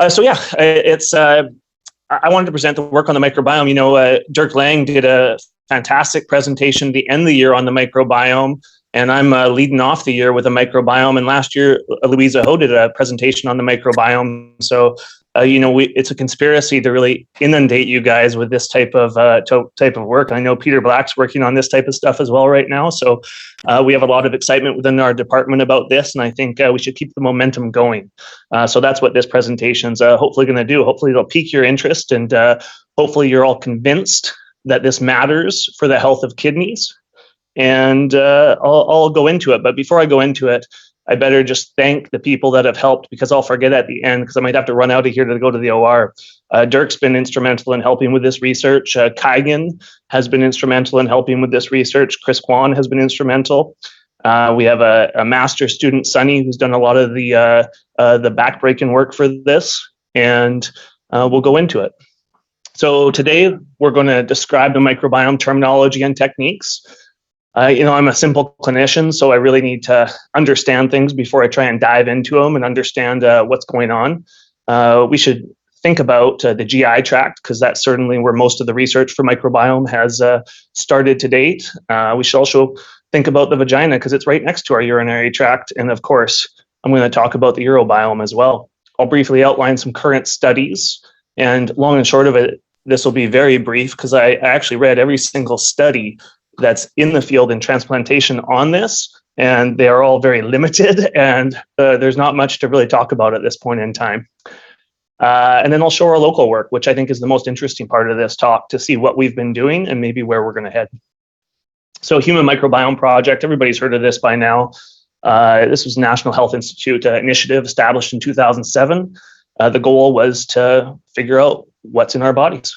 So yeah, I wanted to present the work on the microbiome. Dirk Lang did a fantastic presentation at the end of the year on the microbiome, and I'm leading off the year with a microbiome. And last year, Louisa Ho did a presentation on the microbiome. So, it's a conspiracy to really inundate you guys with this type of work. I know Peter Black's working on this type of stuff as well right now. So we have a lot of excitement within our department about this, and I think we should keep the momentum going. So that's what this presentation's hopefully going to do. Hopefully it'll pique your interest, and hopefully you're all convinced that this matters for the health of kidneys. And I'll go into it. But before I go into it, I better just thank the people that have helped, because I'll forget at the end, because I might have to run out of here to go to the OR. Dirk's been instrumental in helping with this research. Kaigan has been instrumental in helping with this research. Chris Kwan has been instrumental. We have a master student, Sunny, who's done a lot of the backbreaking work for this, and we'll go into it. So today we're going to describe the microbiome terminology and techniques. I'm a simple clinician, so I really need to understand things before I try and dive into them and understand what's going on. We should think about the GI tract, because that's certainly where most of the research for microbiome has started to date. We should also think about the vagina, because it's right next to our urinary tract. And of course, I'm going to talk about the urobiome as well. I'll briefly outline some current studies, and long and short of it, this will be very brief, because I actually read every single study that's in the field in transplantation on this, and they are all very limited, and there's not much to really talk about at this point in time. And then I'll show our local work, which I think is the most interesting part of this talk, to see what we've been doing and maybe where we're going to head. So Human Microbiome Project, everybody's heard of this by now. This was National Health Institute initiative established in 2007. The goal was to figure out what's in our bodies.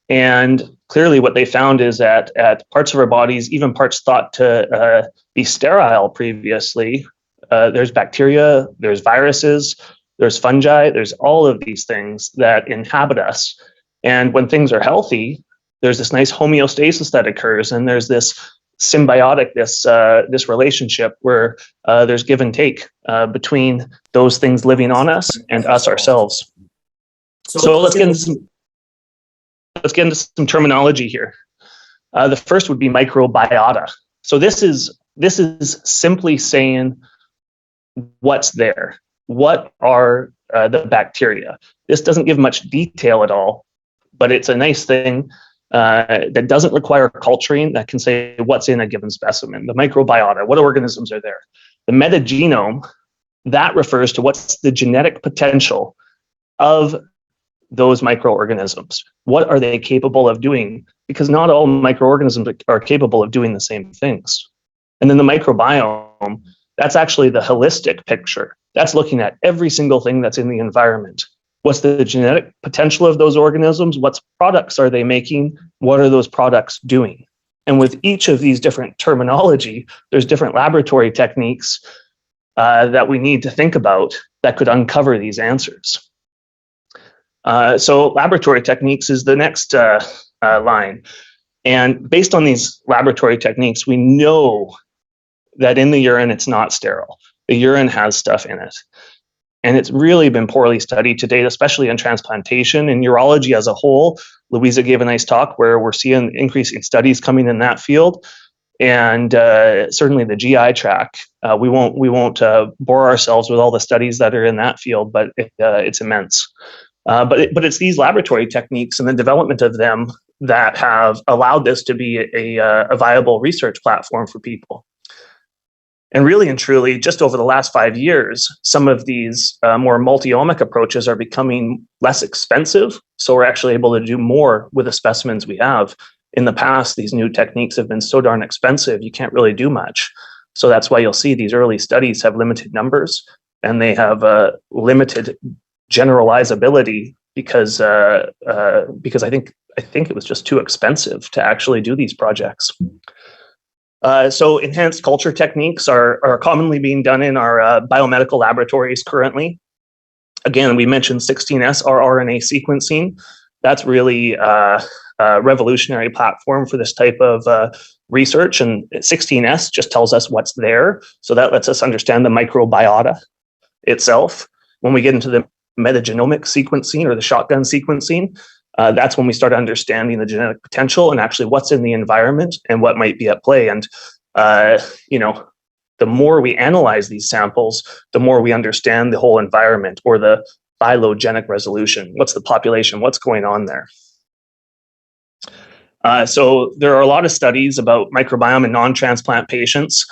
And clearly what they found is that at parts of our bodies, even parts thought to be sterile previously, there's bacteria, there's viruses, there's fungi, there's all of these things that inhabit us. And when things are healthy, there's this nice homeostasis that occurs, and there's this symbiotic, this relationship where there's give and take between those things living on us and us ourselves. So let's get into some terminology here. The first would be microbiota. So this is simply saying what's there. What are the bacteria? This doesn't give much detail at all, but it's a nice thing that doesn't require culturing, that can say what's in a given specimen. The microbiota, what organisms are there? The metagenome, that refers to what's the genetic potential of those microorganisms. What are they capable of doing? Because not all microorganisms are capable of doing the same things. And then the microbiome, that's actually the holistic picture. That's looking at every single thing that's in the environment. What's the genetic potential of those organisms? What products are they making? What are those products doing? And with each of these different terminology, there's different laboratory techniques that we need to think about that could uncover these answers. So laboratory techniques is the next line. And based on these laboratory techniques, we know that in the urine, it's not sterile. The urine has stuff in it. And it's really been poorly studied to date, especially in transplantation. In urology as a whole, Louisa gave a nice talk where we're seeing increasing studies coming in that field. And certainly the GI tract, we won't bore ourselves with all the studies that are in that field, but it's immense. But it's these laboratory techniques and the development of them that have allowed this to be a viable research platform for people. And really and truly, just over the last 5 years, some of these more multi-omic approaches are becoming less expensive. So we're actually able to do more with the specimens we have. In the past, these new techniques have been so darn expensive, you can't really do much. So that's why you'll see these early studies have limited numbers, and they have limited generalizability because I think it was just too expensive to actually do these projects. So enhanced culture techniques are commonly being done in our biomedical laboratories currently. Again, we mentioned 16S rRNA sequencing. That's really a revolutionary platform for this type of research. And 16S just tells us what's there. So that lets us understand the microbiota itself. When we get into the metagenomic sequencing or the shotgun sequencing, that's when we start understanding the genetic potential and actually what's in the environment and what might be at play. And, the more we analyze these samples, the more we understand the whole environment or the phylogenetic resolution. What's the population? What's going on there? So there are a lot of studies about microbiome in non-transplant patients.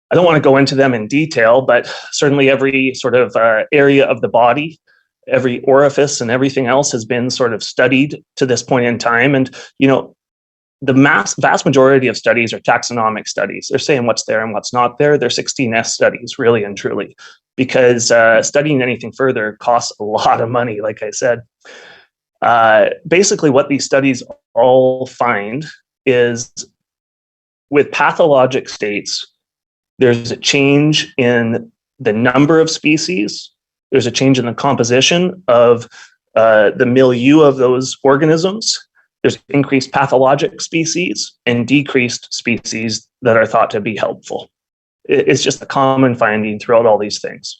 I don't want to go into them in detail, but certainly every sort of area of the body, every orifice and everything else has been sort of studied to this point in time. And, the vast majority of studies are taxonomic studies. They're saying what's there and what's not there. They're 16S studies, really and truly, because studying anything further costs a lot of money, like I said. Basically, what these studies all find is with pathologic states, there's a change in the number of species, there's a change in the composition of the milieu of those organisms. There's increased pathologic species and decreased species that are thought to be helpful. It's just a common finding throughout all these things.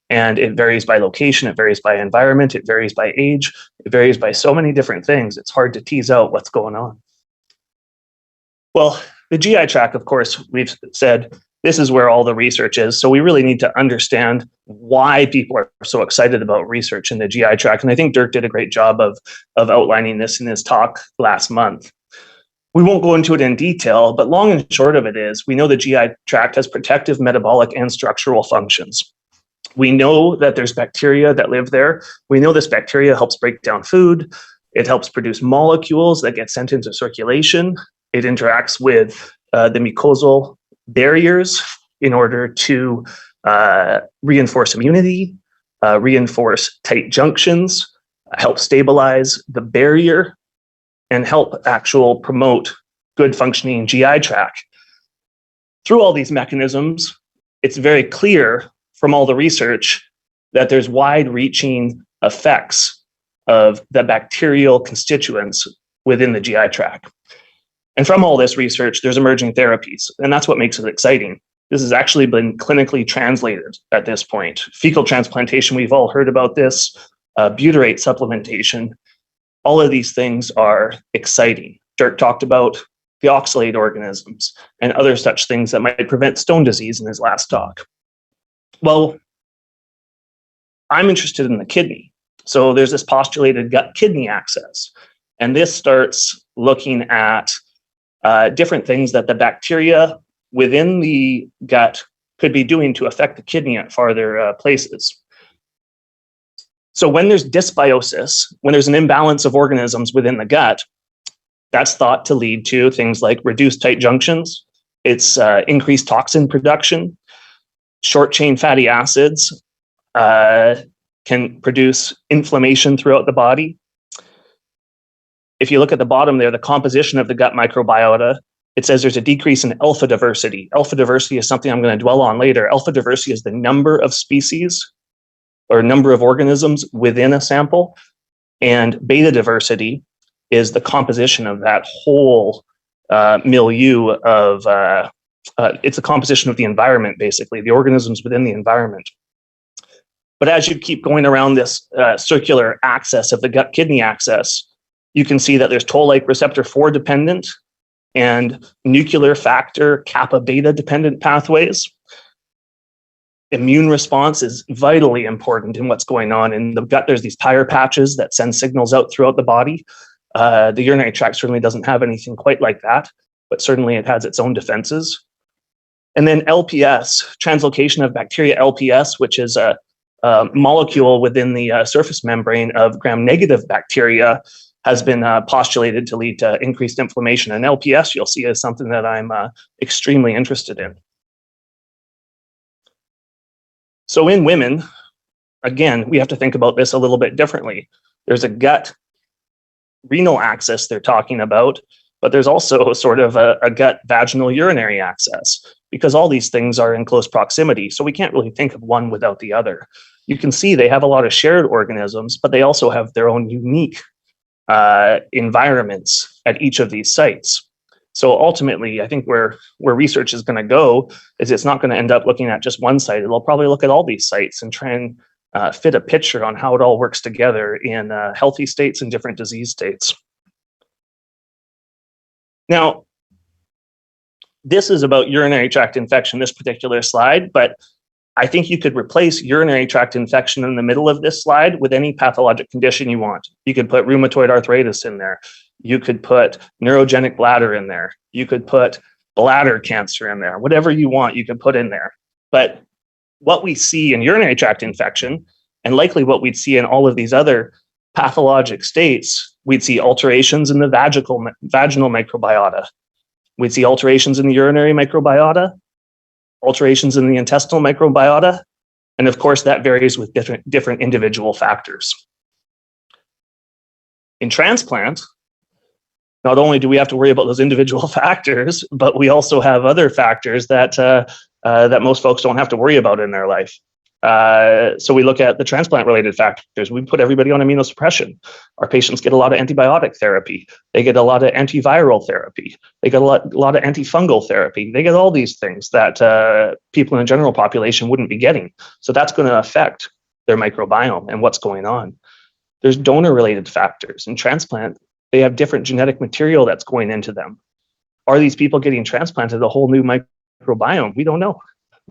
And it varies by location, it varies by environment, it varies by age, it varies by so many different things. It's hard to tease out what's going on. Well, the GI tract, of course, we've said this is where all the research is. So we really need to understand why people are so excited about research in the GI tract. And I think Dirk did a great job of outlining this in his talk last month. We won't go into it in detail, but long and short of it is, we know the GI tract has protective, metabolic, and structural functions. We know that there's bacteria that live there. We know this bacteria helps break down food. It helps produce molecules that get sent into circulation. It interacts with the mucosal barriers in order to reinforce immunity, reinforce tight junctions, help stabilize the barrier, and help promote good functioning GI tract. Through all these mechanisms, it's very clear from all the research that there's wide-reaching effects of the bacterial constituents within the GI tract. And from all this research, there's emerging therapies, and that's what makes it exciting. This has actually been clinically translated at this point. Fecal transplantation, we've all heard about this, butyrate supplementation. All of these things are exciting. Dirk talked about the oxalate organisms and other such things that might prevent stone disease in his last talk. Well, I'm interested in the kidney. So there's this postulated gut-kidney axis, and this starts looking at different things that the bacteria within the gut could be doing to affect the kidney at farther places. So when there's dysbiosis, when there's an imbalance of organisms within the gut, that's thought to lead to things like reduced tight junctions, it's increased toxin production, short chain fatty acids can produce inflammation throughout the body. If you look at the bottom there, the composition of the gut microbiota, it says there's a decrease in alpha diversity. Alpha diversity is something I'm going to dwell on later. Alpha diversity is the number of species or number of organisms within a sample. And beta diversity is the composition of that whole milieu of, it's a composition of the environment, basically, the organisms within the environment. But as you keep going around this circular axis of the gut-kidney axis, you can see that there's toll-like receptor 4 dependent and nuclear factor kappa beta dependent pathways. Immune response is vitally important in what's going on in the gut. There's these tire patches that send signals out throughout the body. The urinary tract certainly doesn't have anything quite like that, but certainly it has its own defenses. And then LPS, translocation of bacteria LPS, which is a molecule within the surface membrane of gram-negative bacteria, has been postulated to lead to increased inflammation. And LPS, you'll see, is something that I'm extremely interested in. So in women, again, we have to think about this a little bit differently. There's a gut renal axis they're talking about, but there's also sort of a gut vaginal urinary axis, because all these things are in close proximity. So we can't really think of one without the other. You can see they have a lot of shared organisms, but they also have their own unique environments at each of these sites. So ultimately, I think where research is going to go is it's not going to end up looking at just one site. It'll probably look at all these sites and try and fit a picture on how it all works together in healthy states and different disease states. Now, this is about urinary tract infection, this particular slide, but I think you could replace urinary tract infection in the middle of this slide with any pathologic condition you want. You could put rheumatoid arthritis in there. You could put neurogenic bladder in there. You could put bladder cancer in there. Whatever you want, you could put in there. But what we see in urinary tract infection, and likely what we'd see in all of these other pathologic states, we'd see alterations in the vaginal microbiota. We'd see alterations in the urinary microbiota, alterations in the intestinal microbiota, and of course that varies with different individual factors. In transplant, not only do we have to worry about those individual factors, but we also have other factors that that most folks don't have to worry about in their life. So we look at the transplant-related factors. We put everybody on immunosuppression. Our patients get a lot of antibiotic therapy. They get a lot of antiviral therapy. They get a lot of antifungal therapy. They get all these things that people in the general population wouldn't be getting. So that's going to affect their microbiome and what's going on. There's donor-related factors. In transplant, they have different genetic material that's going into them. Are these people getting transplanted a whole new microbiome? We don't know.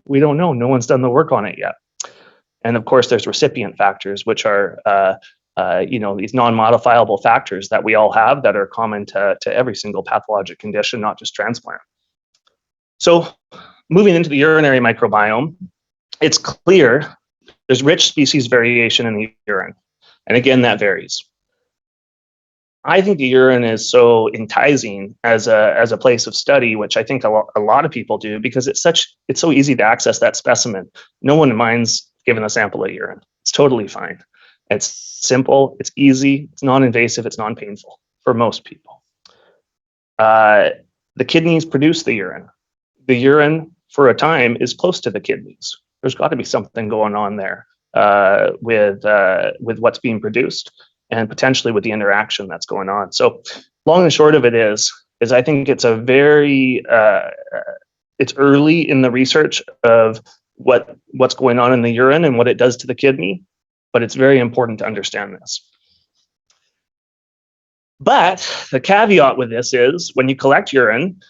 We don't know. No one's done the work on it yet. And of course, there's recipient factors, which are these non-modifiable factors that we all have that are common to every single pathologic condition, not just transplant. So moving into the urinary microbiome, it's clear there's rich species variation in the urine. And again, that varies. I think the urine is so enticing as a place of study, which I think a lot of people do, because it's so easy to access that specimen. No one minds giving a sample of urine. It's totally fine. It's simple, it's easy, it's non-invasive, it's non-painful for most people. The kidneys produce the urine. The urine, for a time, is close to the kidneys. There's got to be something going on there with what's being produced and potentially with the interaction that's going on. So long and short of it is I think it's a very, it's early in the research of what's going on in the urine and what it does to the kidney, but it's very important to understand this. But the caveat with this is when you collect urine,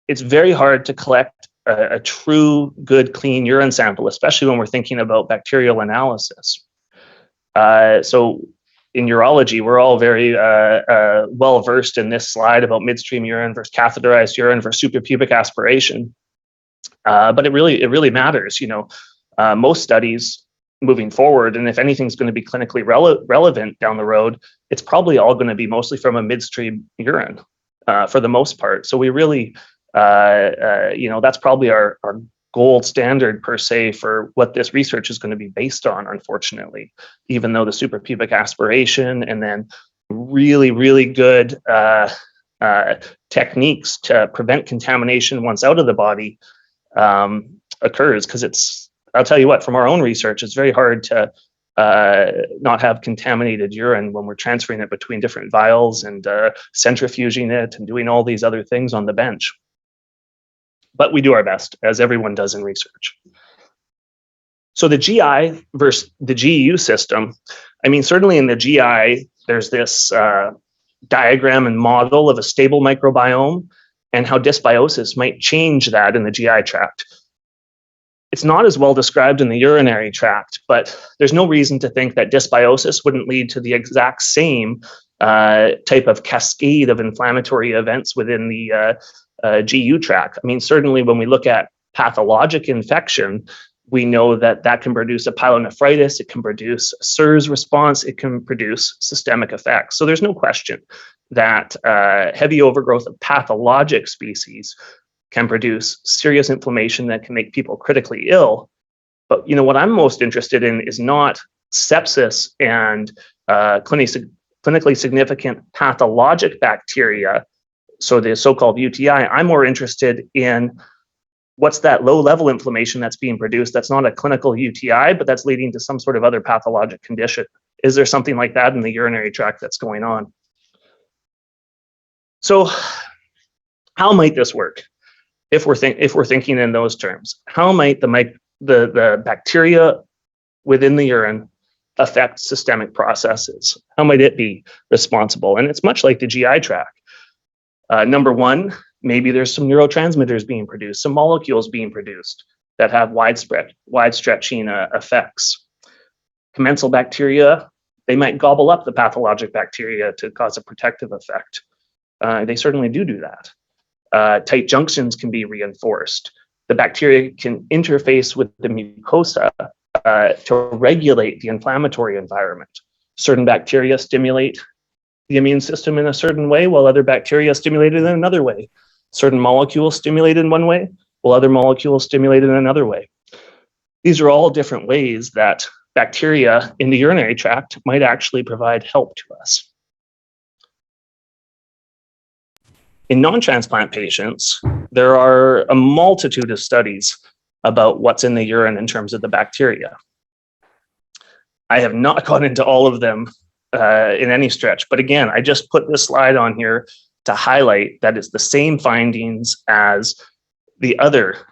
it's very hard to collect a true, good, clean urine sample, especially when we're thinking about bacterial analysis. So in urology, we're all very well versed in this slide about midstream urine versus catheterized urine versus suprapubic aspiration. But it really matters. Most studies moving forward, and if anything's going to be clinically relevant down the road, it's probably all going to be mostly from a midstream urine for the most part. So we really, that's probably our gold standard per se for what this research is going to be based on, unfortunately, even though the suprapubic aspiration and then really, really good techniques to prevent contamination once out of the body occurs, because I'll tell you what, from our own research, it's very hard to not have contaminated urine when we're transferring it between different vials and centrifuging it and doing all these other things on the bench. But we do our best, as everyone does in research. So the GI versus the GU system, I mean, certainly in the GI, there's this diagram and model of a stable microbiome and how dysbiosis might change that in the GI tract. It's not as well described in the urinary tract, but there's no reason to think that dysbiosis wouldn't lead to the exact same type of cascade of inflammatory events within the GU tract. I mean, certainly when we look at pathologic infection, we know that can produce a pyelonephritis, it can produce a SIRS response, it can produce systemic effects. So there's no question that heavy overgrowth of pathologic species can produce serious inflammation that can make people critically ill. But what I'm most interested in is not sepsis and clinically significant pathologic bacteria, so the so-called UTI. I'm more interested in what's that low-level inflammation that's being produced that's not a clinical UTI, but that's leading to some sort of other pathologic condition. Is there something like that in the urinary tract that's going on? So how might this work if we're thinking in those terms? How might the bacteria within the urine affect systemic processes? How might it be responsible? And it's much like the GI tract. Number one, maybe there's some neurotransmitters being produced, some molecules being produced that have wide-stretching effects. Commensal bacteria, they might gobble up the pathologic bacteria to cause a protective effect. They certainly do that. Tight junctions can be reinforced. The bacteria can interface with the mucosa to regulate the inflammatory environment. Certain bacteria stimulate the immune system in a certain way, while other bacteria stimulate it in another way. Certain molecules stimulate in one way, while other molecules stimulate in another way. These are all different ways that bacteria in the urinary tract might actually provide help to us. In non-transplant patients, there are a multitude of studies about what's in the urine in terms of the bacteria. I have not gone into all of them in any stretch, but again, I just put this slide on here to highlight that it's the same findings as the other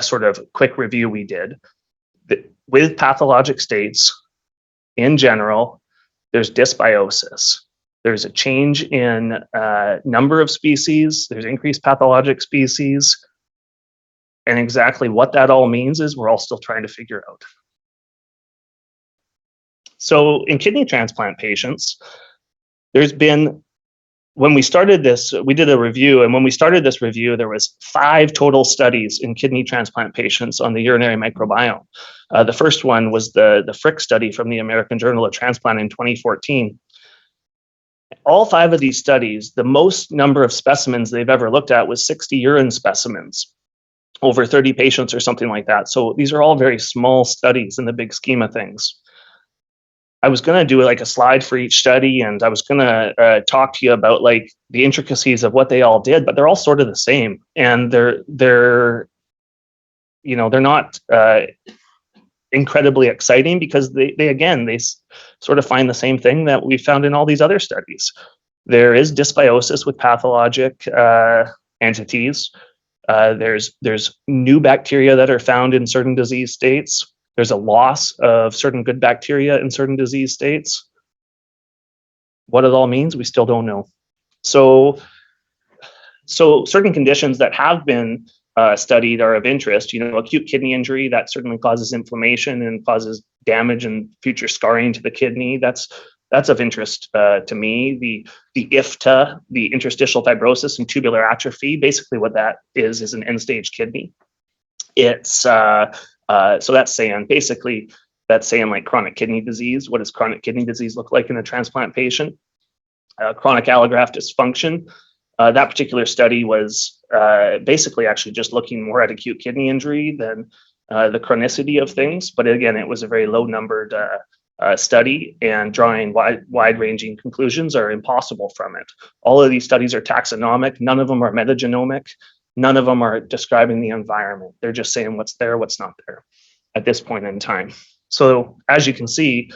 sort of quick review we did. With pathologic states, in general, there's dysbiosis. There's a change in number of species. There's increased pathologic species. And exactly what that all means is we're all still trying to figure out. So in kidney transplant patients, there's been, when we started this, we did a review, and when we started this review, there was 5 total studies in kidney transplant patients on the urinary microbiome. The first one was the Frick study from the American Journal of Transplant in 2014. All 5 of these studies, the most number of specimens they've ever looked at was 60 urine specimens, over 30 patients or something like that. So these are all very small studies in the big scheme of things. I was going to do like a slide for each study, and I was going to talk to you about like the intricacies of what they all did, but they're all sort of the same, and they're not incredibly exciting because they sort of find the same thing that we found in all these other studies. There is dysbiosis with pathologic entities. There's new bacteria that are found in certain disease states. There's a loss of certain good bacteria in certain disease states. What it all means, we still don't know. So certain conditions that have been studied are of interest. Acute kidney injury, that certainly causes inflammation and causes damage and future scarring to the kidney. That's of interest to me. The IFTA, the interstitial fibrosis and tubular atrophy, basically what that is an end-stage kidney. It's so that's saying like chronic kidney disease. What does chronic kidney disease look like in a transplant patient? Chronic allograft dysfunction. That particular study was basically actually just looking more at acute kidney injury than the chronicity of things. But again, it was a very low numbered study, and drawing wide-ranging conclusions are impossible from it. All of these studies are taxonomic. None of them are metagenomic. None of them are describing the environment. They're just saying what's there, what's not there at this point in time. So as you can see,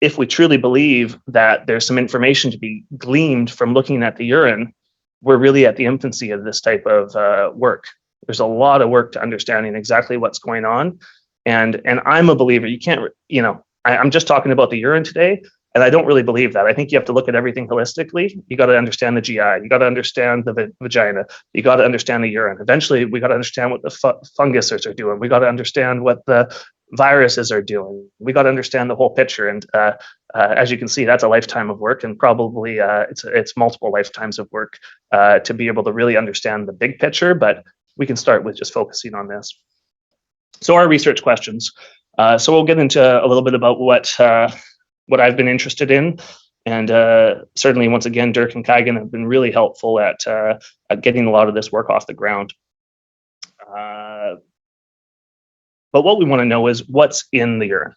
if we truly believe that there's some information to be gleaned from looking at the urine, we're really at the infancy of this type of work. There's a lot of work to understanding exactly what's going on. And I'm a believer, you can't, I'm just talking about the urine today, and I don't really believe that. I think you have to look at everything holistically. You got to understand the GI. You got to understand the vagina. You got to understand the urine. Eventually, we got to understand what the funguses are doing. We got to understand what the viruses are doing. We got to understand the whole picture. And as you can see, that's a lifetime of work, and probably it's multiple lifetimes of work to be able to really understand the big picture. But we can start with just focusing on this. So our research questions. So we'll get into a little bit about what I've been interested in, and certainly once again, Dirk and Kaigan have been really helpful at getting a lot of this work off the ground. But what we want to know is what's in the urine.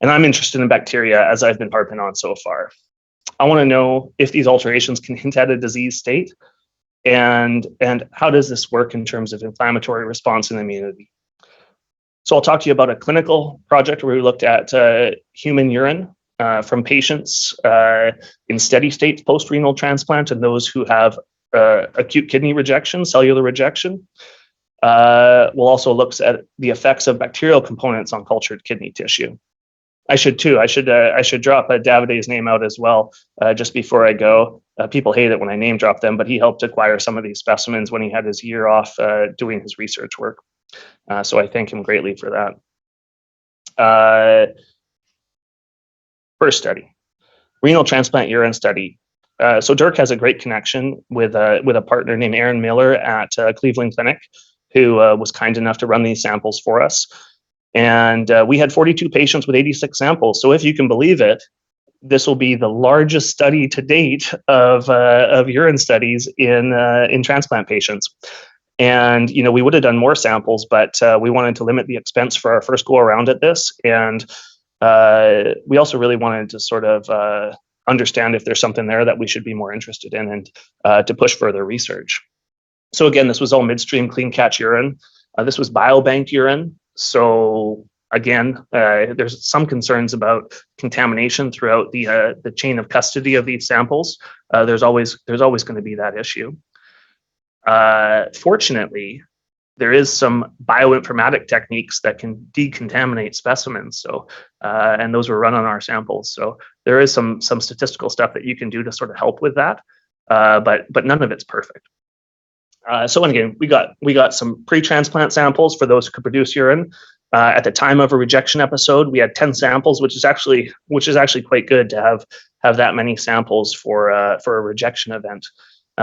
And I'm interested in bacteria, as I've been harping on so far. I want to know if these alterations can hint at a disease state, and how does this work in terms of inflammatory response and immunity. So I'll talk to you about a clinical project where we looked at human urine from patients in steady state post-renal transplant and those who have acute kidney rejection, cellular rejection. We'll also look at the effects of bacterial components on cultured kidney tissue. I should too. I should drop Davide's name out as well just before I go. People hate it when I name drop them, but he helped acquire some of these specimens when he had his year off doing his research work. So I thank him greatly for that. First study, renal transplant urine study. So Dirk has a great connection with a partner named Aaron Miller at Cleveland Clinic, who was kind enough to run these samples for us. And we had 42 patients with 86 samples. So if you can believe it, this will be the largest study to date of urine studies in transplant patients. And we would have done more samples, but we wanted to limit the expense for our first go around at this. And we also really wanted to sort of understand if there's something there that we should be more interested in and to push further research. So again, this was all midstream clean catch urine. This was biobank urine. So again, there's some concerns about contamination throughout the chain of custody of these samples. There's always going to be that issue. Fortunately, there is some bioinformatic techniques that can decontaminate specimens. So, and those were run on our samples. So there is some statistical stuff that you can do to sort of help with that, but none of it's perfect. So again, we got some pre-transplant samples for those who could produce urine. At the time of a rejection episode, we had 10 samples, which is actually quite good to have that many samples for a rejection event.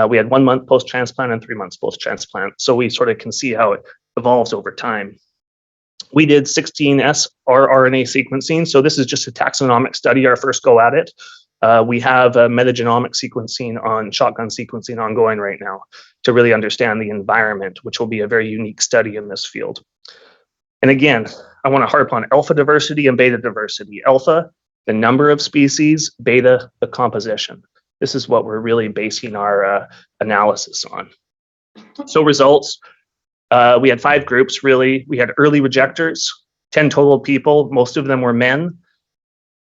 We had 1 month post-transplant and 3 months post-transplant, so we sort of can see how it evolves over time. We did 16S rRNA sequencing, so this is just a taxonomic study, our first go at it. We have metagenomic sequencing shotgun sequencing ongoing right now to really understand the environment, which will be a very unique study in this field. And again, I want to harp on alpha diversity and beta diversity. Alpha, the number of species; beta, the composition. This is what we're really basing our analysis on. So results, we had 5 groups really. We had early rejectors, 10 total people, most of them were men.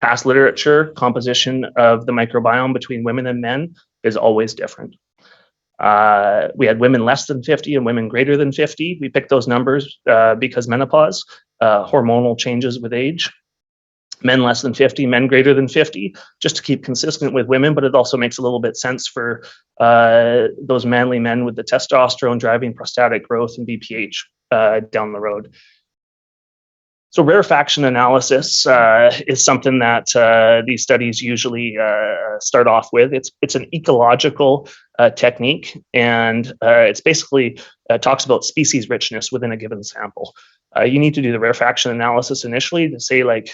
Past literature, composition of the microbiome between women and men is always different. We had women less than 50 and women greater than 50. We picked those numbers because menopause, hormonal changes with age. Men less than 50, men greater than 50, just to keep consistent with women, but it also makes a little bit sense for those manly men with the testosterone driving prostatic growth and BPH down the road. So rarefaction analysis is something that these studies usually start off with. It's an ecological technique, and it's basically talks about species richness within a given sample. You need to do the rarefaction analysis initially to say, like,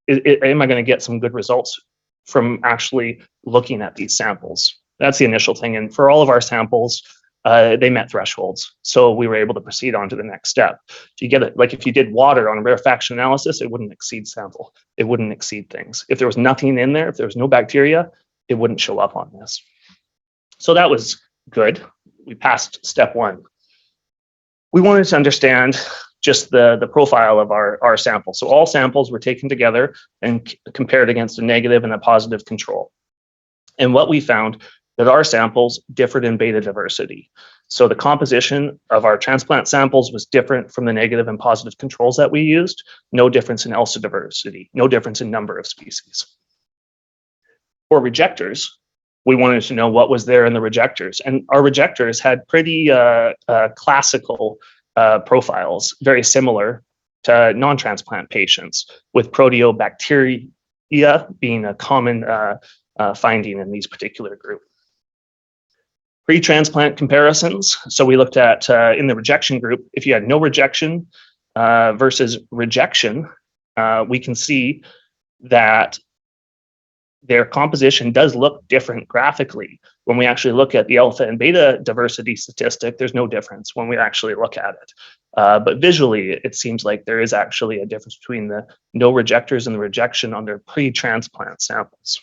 am I going to get some good results from actually looking at these samples? That's the initial thing. And for all of our samples, they met thresholds. So we were able to proceed on to the next step. If you get it, like if you did water on a rarefaction analysis, it wouldn't exceed sample. It wouldn't exceed things. If there was nothing in there, if there was no bacteria, it wouldn't show up on this. So that was good. We passed step 1. We wanted to understand just the profile of our sample. So all samples were taken together and compared against a negative and a positive control. And what we found that our samples differed in beta diversity. So the composition of our transplant samples was different from the negative and positive controls that we used. No difference in alpha diversity, no difference in number of species. For rejectors, we wanted to know what was there in the rejectors. And our rejectors had pretty classical profiles, very similar to non-transplant patients, with proteobacteria being a common finding in these particular group. Pre-transplant comparisons. So we looked at in the rejection group, if you had no rejection versus rejection, we can see that their composition does look different graphically. When we actually look at the alpha and beta diversity statistic, there's no difference when we actually look at it. But visually, it seems like there is actually a difference between the no rejectors and the rejection on their pre-transplant samples.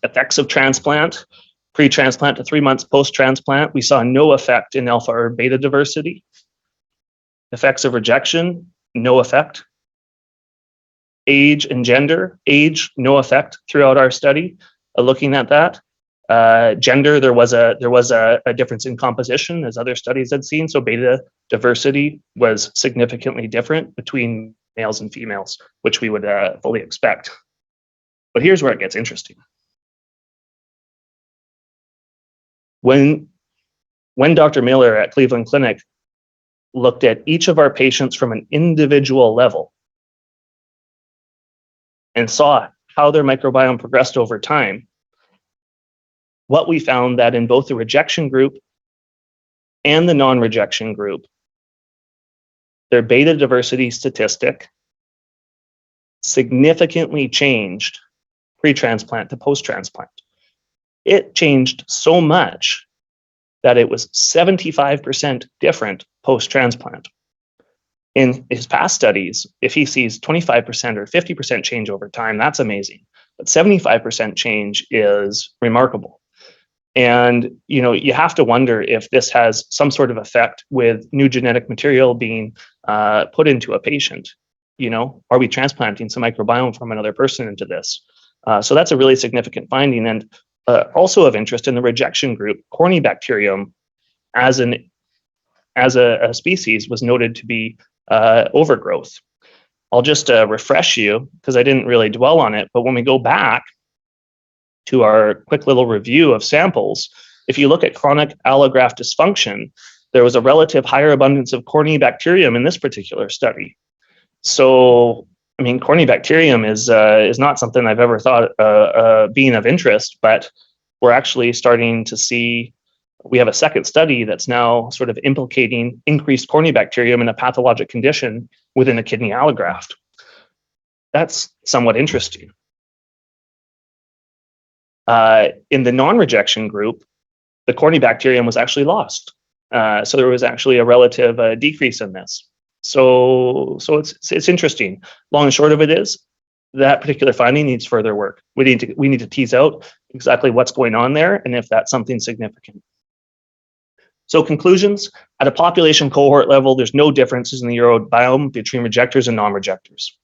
Effects of transplant. Pre-transplant to 3 months post-transplant, we saw no effect in alpha or beta diversity. Effects of rejection, no effect. Age and gender, age, no effect throughout our study, looking at that. Gender, there was a difference in composition, as other studies had seen. So beta diversity was significantly different between males and females, which we would fully expect. But here's where it gets interesting. When Dr. Miller at Cleveland Clinic looked at each of our patients from an individual level and saw how their microbiome progressed over time, what we found that in both the rejection group and the non-rejection group, their beta diversity statistic significantly changed pre-transplant to post-transplant. It changed so much that it was 75% different post-transplant. In his past studies, if he sees 25% or 50% change over time, that's amazing. But 75% change is remarkable. And you have to wonder if this has some sort of effect with new genetic material being put into a patient. Are we transplanting some microbiome from another person into this? So that's a really significant finding. And also of interest in the rejection group, Bacterium as a species was noted to be overgrowth. I'll just refresh you because I didn't really dwell on it, but when we go back to our quick little review of samples, if you look at chronic allograft dysfunction, there was a relative higher abundance of Bacterium in this particular study. So, Bacterium is not something I've ever thought being of interest, but we're actually starting to see, we have a second study that's now sort of implicating increased Bacterium in a pathologic condition within a kidney allograft. That's somewhat interesting. In the non-rejection group, the Bacterium was actually lost. So there was actually a relative decrease in this. So it's interesting. Long and short of it is that particular finding needs further work. We need to tease out exactly what's going on there and if that's something significant. So conclusions, at a population cohort level, there's no differences in the urobiome between rejectors and non-rejectors.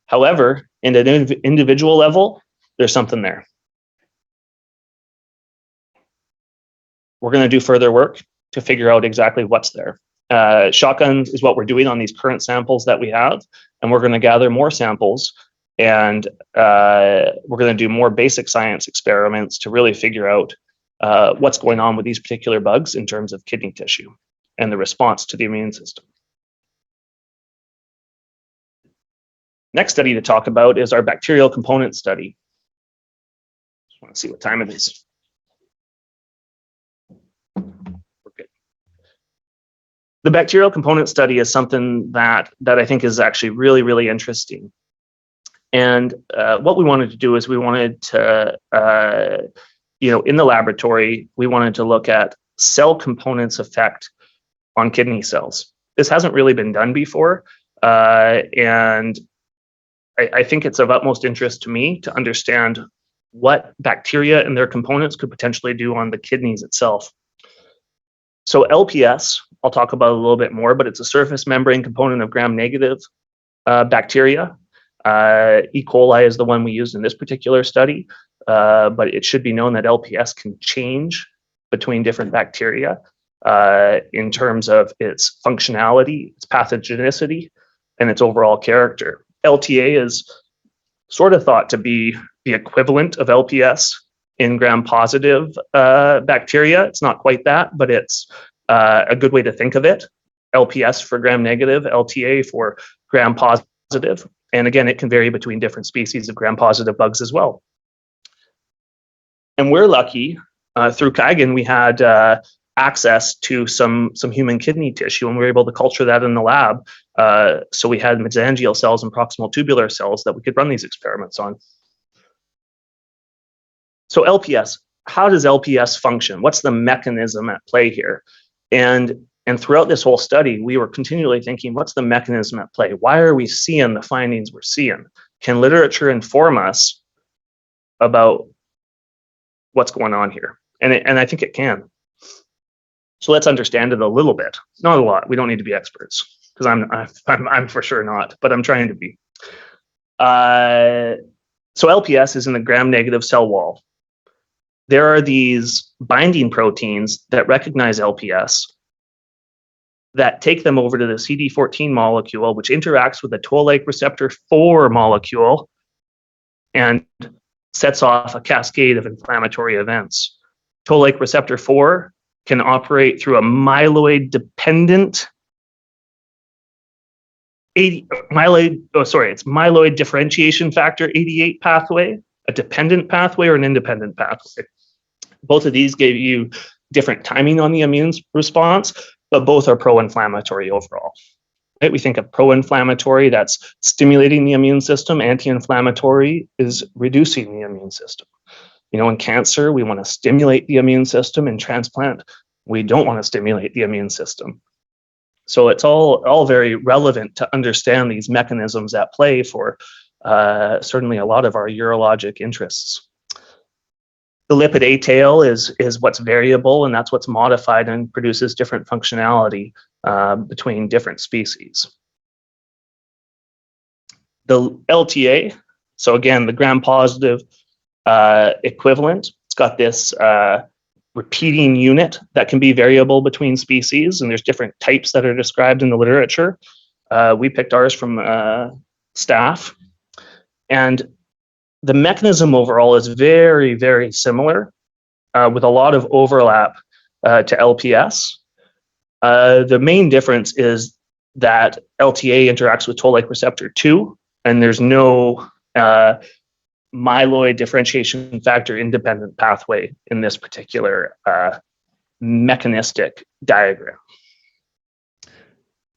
However, in an individual level, there's something there. We're going to do further work to figure out exactly what's there. Shotguns is what we're doing on these current samples that we have, and we're going to gather more samples, and we're going to do more basic science experiments to really figure out what's going on with these particular bugs in terms of kidney tissue and the response to the immune system. Next study to talk about is our bacterial component study. Just want to see what time it is. The bacterial component study is something that I think is actually really, really interesting. And what we wanted to do is we wanted to, in the laboratory, we wanted to look at cell components' effect on kidney cells. This hasn't really been done before. And I think it's of utmost interest to me to understand what bacteria and their components could potentially do on the kidneys itself. So LPS, I'll talk about a little bit more, but it's a surface membrane component of gram-negative bacteria. E. coli is the one we used in this particular study, but it should be known that LPS can change between different bacteria in terms of its functionality, its pathogenicity, and its overall character. LTA is sort of thought to be the equivalent of LPS in gram-positive bacteria. It's not quite that, but it's a good way to think of it. LPS for gram-negative, LTA for gram-positive. And again, it can vary between different species of gram-positive bugs as well. And we're lucky, through Keigan, we had access to some human kidney tissue, and we were able to culture that in the lab. So we had mesangial cells and proximal tubular cells that we could run these experiments on. So LPS, how does LPS function? What's the mechanism at play here? And throughout this whole study, we were continually thinking, what's the mechanism at play? Why are we seeing the findings we're seeing? Can literature inform us about what's going on here? And I think it can. So let's understand it a little bit. Not a lot. We don't need to be experts, because I'm for sure not, but I'm trying to be. So LPS is in the gram-negative cell wall. there are these binding proteins that recognize LPS that take them over to the CD14 molecule, which interacts with the toll-like receptor 4 molecule and sets off a cascade of inflammatory events. Toll-like receptor 4 can operate through a myeloid-dependent myeloid differentiation factor 88 pathway, a dependent pathway or an independent pathway. Both of these give you different timing on the immune response, but both are pro-inflammatory overall. Right? We think of pro-inflammatory, that's stimulating the immune system. Anti-inflammatory is reducing the immune system. In cancer, we want to stimulate the immune system. In transplant, we don't want to stimulate the immune system. So it's all very relevant to understand these mechanisms at play for certainly a lot of our urologic interests. The lipid A tail is what's variable, and that's what's modified and produces different functionality between different species. The LTA, so again, the gram-positive equivalent, it's got this repeating unit that can be variable between species, and there's different types that are described in the literature. We picked ours from staff, and the mechanism overall is very, very similar with a lot of overlap to LPS. The main difference is that LTA interacts with toll-like receptor 2, and there's no myeloid differentiation factor independent pathway in this particular mechanistic diagram.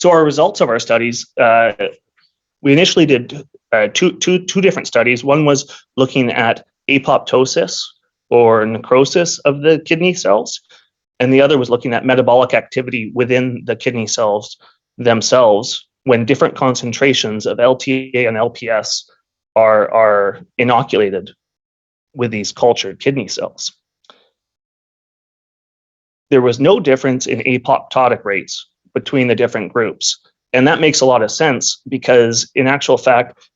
So our results of our studies, we initially did two different studies. One was looking at apoptosis or necrosis of the kidney cells, and the other was looking at metabolic activity within the kidney cells themselves when different concentrations of LTA and LPS are inoculated with these cultured kidney cells. There was no difference in apoptotic rates between the different groups. And that makes a lot of sense because in actual fact,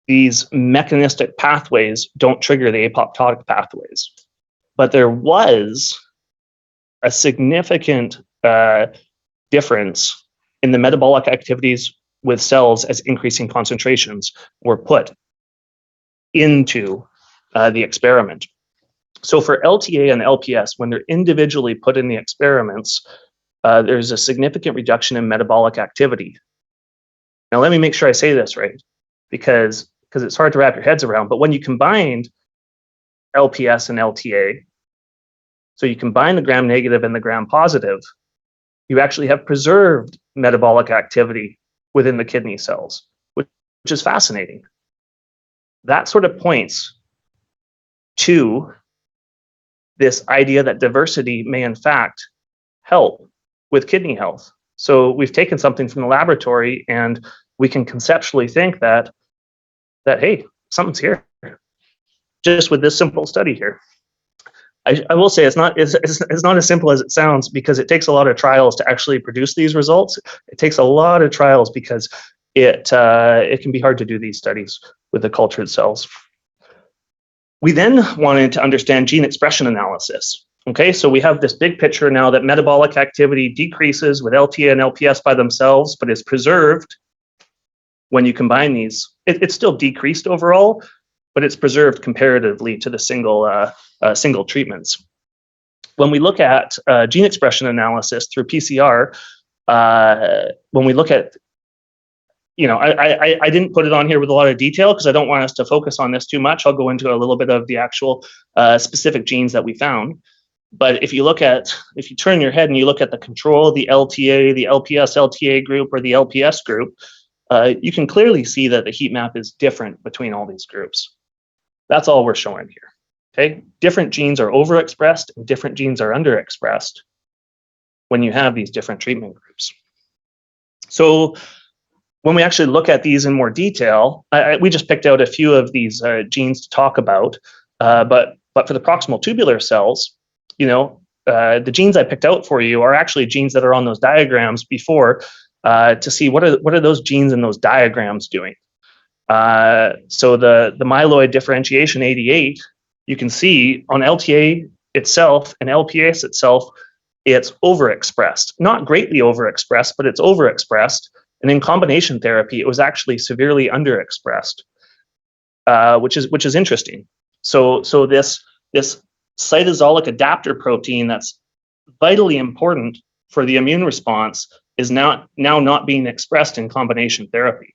these mechanistic pathways don't trigger the apoptotic pathways. But there was a significant difference in the metabolic activities with cells as increasing concentrations were put into the experiment. So for LTA and LPS, when they're individually put in the experiments, there's a significant reduction in metabolic activity. Now, let me make sure I say this right, because it's hard to wrap your heads around. But when you combined LPS and LTA, so you combine the gram-negative and the gram-positive, you actually have preserved metabolic activity within the kidney cells, which is fascinating. That sort of points to this idea that diversity may in fact help with kidney health. So we've taken something from the laboratory and we can conceptually think that hey, something's here just with this simple study here. I will say it's not as simple as it sounds, because it takes a lot of trials to actually produce these results. It takes a lot of trials because it can be hard to do these studies with the cultured cells. We then wanted to understand gene expression analysis. Okay, so we have this big picture now that metabolic activity decreases with LTA and LPS by themselves, but is preserved when you combine these. It's still decreased overall, but it's preserved comparatively to the single treatments. When we look at gene expression analysis through PCR, when we look at, I didn't put it on here with a lot of detail because I don't want us to focus on this too much. I'll go into a little bit of the actual specific genes that we found. But if you turn your head and you look at the control, the LTA, the LPS LTA group, or the LPS group, you can clearly see that the heat map is different between all these groups. That's all we're showing here. Okay, different genes are overexpressed and different genes are underexpressed when you have these different treatment groups. So when we actually look at these in more detail, we just picked out a few of these genes to talk about. But for the proximal tubular cells, the genes I picked out for you are actually genes that are on those diagrams before to see what are those genes in those diagrams doing. So the myeloid differentiation 88 you can see on LTA itself and LPS itself, it's overexpressed. Not greatly overexpressed, but it's overexpressed. And in combination therapy, it was actually severely underexpressed, which is interesting. So this cytosolic adapter protein that's vitally important for the immune response is now not being expressed in combination therapy.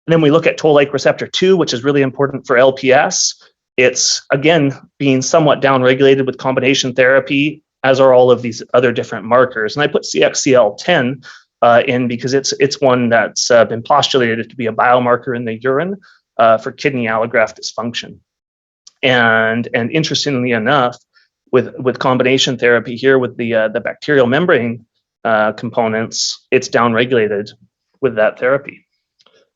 And then we look at toll-like receptor 2, which is really important for LPS. It's, again, being somewhat downregulated with combination therapy, as are all of these other different markers. And I put CXCL10 in because it's one that's been postulated to be a biomarker in the urine for kidney allograft dysfunction. And interestingly enough, with combination therapy here with the bacterial membrane components, it's downregulated with that therapy.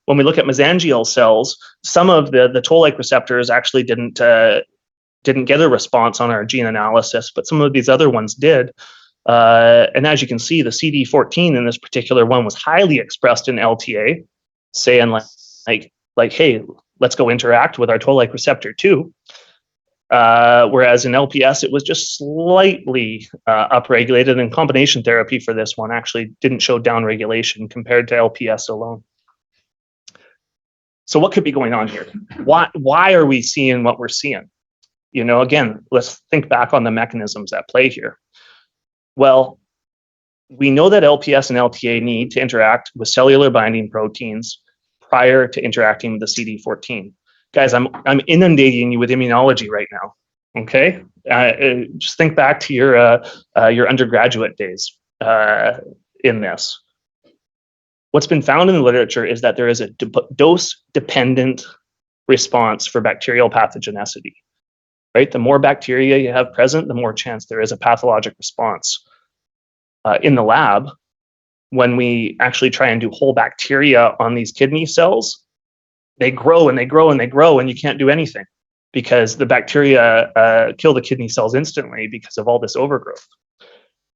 When we look at mesangial cells, some of the toll-like receptors actually didn't get a response on our gene analysis, but some of these other ones did. And as you can see, the CD14 in this particular one was highly expressed in LTA, saying like, hey, let's go interact with our toll-like receptor 2. Whereas in LPS, it was just slightly upregulated, and combination therapy for this one actually didn't show downregulation compared to LPS alone. So what could be going on here? Why are we seeing what we're seeing? You know, again, let's think back on the mechanisms at play here. Well, we know that LPS and LTA need to interact with cellular binding proteins prior to interacting with the CD14. Guys, I'm inundating you with immunology right now. Okay, just think back to your undergraduate days in this. What's been found in the literature is that there is a dose-dependent response for bacterial pathogenicity. Right, the more bacteria you have present, the more chance there is a pathologic response. In the lab, when we actually try and do whole bacteria on these kidney cells, they grow and they grow and they grow, and you can't do anything because the bacteria kill the kidney cells instantly because of all this overgrowth.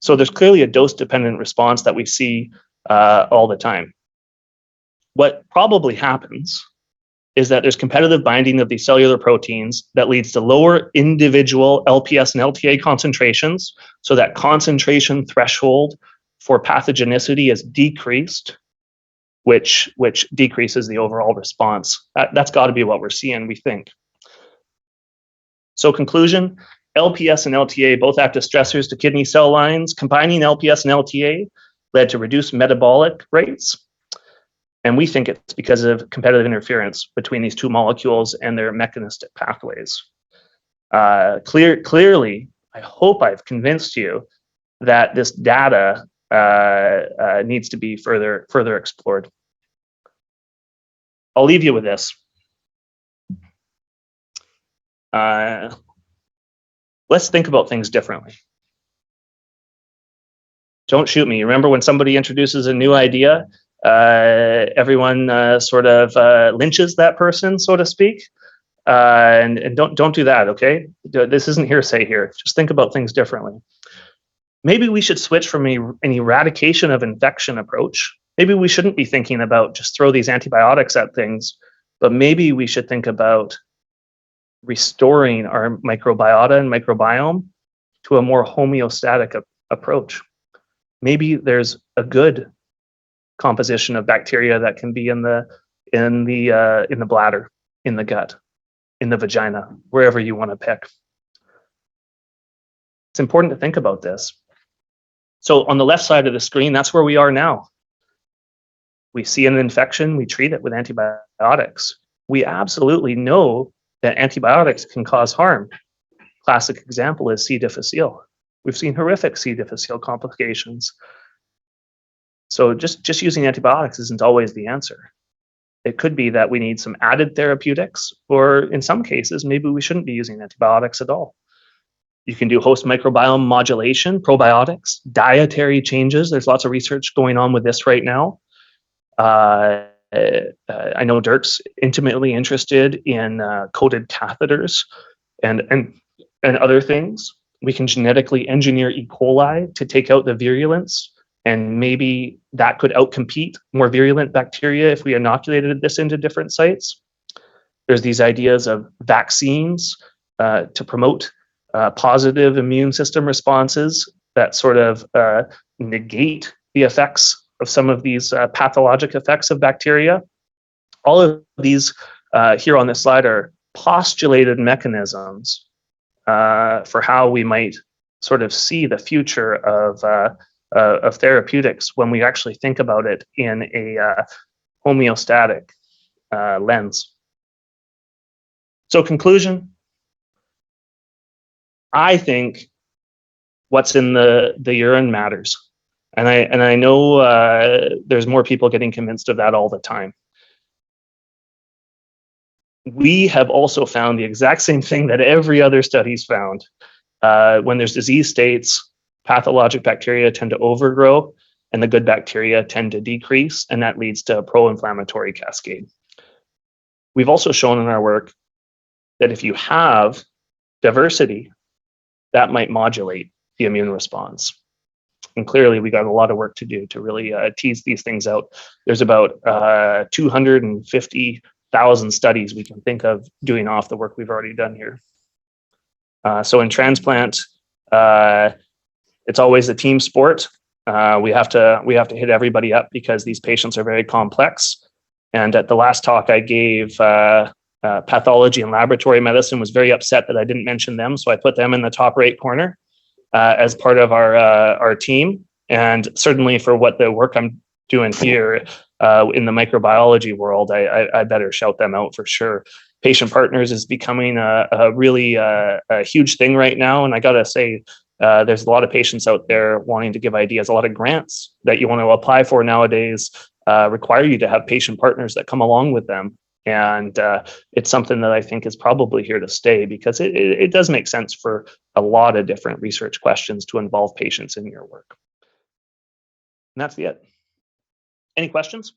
So there's clearly a dose-dependent response that we see all the time. What probably happens is that there's competitive binding of these cellular proteins that leads to lower individual LPS and LTA concentrations, so that concentration threshold for pathogenicity is decreased, which decreases the overall response. That's got to be what we're seeing, we think. So conclusion, LPS and LTA both act as stressors to kidney cell lines. Combining LPS and LTA led to reduced metabolic rates. And we think it's because of competitive interference between these two molecules and their mechanistic pathways. Clearly, I hope I've convinced you that this data needs to be further explored. I'll leave you with this. Let's think about things differently. Don't shoot me. Remember when somebody introduces a new idea, everyone sort of lynches that person, so to speak, and don't do that. Okay, this isn't hearsay here. Just think about things differently. Maybe we should switch from an eradication of infection approach. Maybe we shouldn't be thinking about just throw these antibiotics at things, but maybe we should think about restoring our microbiota and microbiome to a more homeostatic approach. Maybe there's a good composition of bacteria that can be in the bladder, in the gut, in the vagina, wherever you want to pick. It's important to think about this. So on the left side of the screen, that's where we are now. We see an infection, we treat it with antibiotics. We absolutely know that antibiotics can cause harm. Classic example is C. difficile. We've seen horrific C. difficile complications. So just using antibiotics isn't always the answer. It could be that we need some added therapeutics, or in some cases, maybe we shouldn't be using antibiotics at all. You can do host microbiome modulation, probiotics, dietary changes. There's lots of research going on with this right now. I know Dirk's intimately interested in coated catheters and other things. We can genetically engineer E. coli to take out the virulence, and maybe that could outcompete more virulent bacteria if we inoculated this into different sites. There's these ideas of vaccines to promote positive immune system responses that sort of negate the effects of some of these pathologic effects of bacteria. All of these here on this slide are postulated mechanisms for how we might sort of see the future of therapeutics when we actually think about it in a homeostatic lens. So conclusion, I think what's in the urine matters. And I know there's more people getting convinced of that all the time. We have also found the exact same thing that every other study's found. When there's disease states, pathologic bacteria tend to overgrow and the good bacteria tend to decrease, and that leads to a pro-inflammatory cascade. We've also shown in our work that if you have diversity, that might modulate the immune response. And clearly, we got a lot of work to do to really tease these things out. There's about 250,000 studies we can think of doing off the work we've already done here. So in transplant, it's always a team sport. We have to hit everybody up because these patients are very complex. And at the last talk I gave, pathology and laboratory medicine was very upset that I didn't mention them, so I put them in the top right corner as part of our team. And certainly for what the work I'm doing here in the microbiology world, I better shout them out for sure. Patient partners is becoming a really a huge thing right now, and I gotta say, there's a lot of patients out there wanting to give ideas. A lot of grants that you want to apply for nowadays require you to have patient partners that come along with them. And it's something that I think is probably here to stay because it does make sense for a lot of different research questions to involve patients in your work. And that's it. Any questions?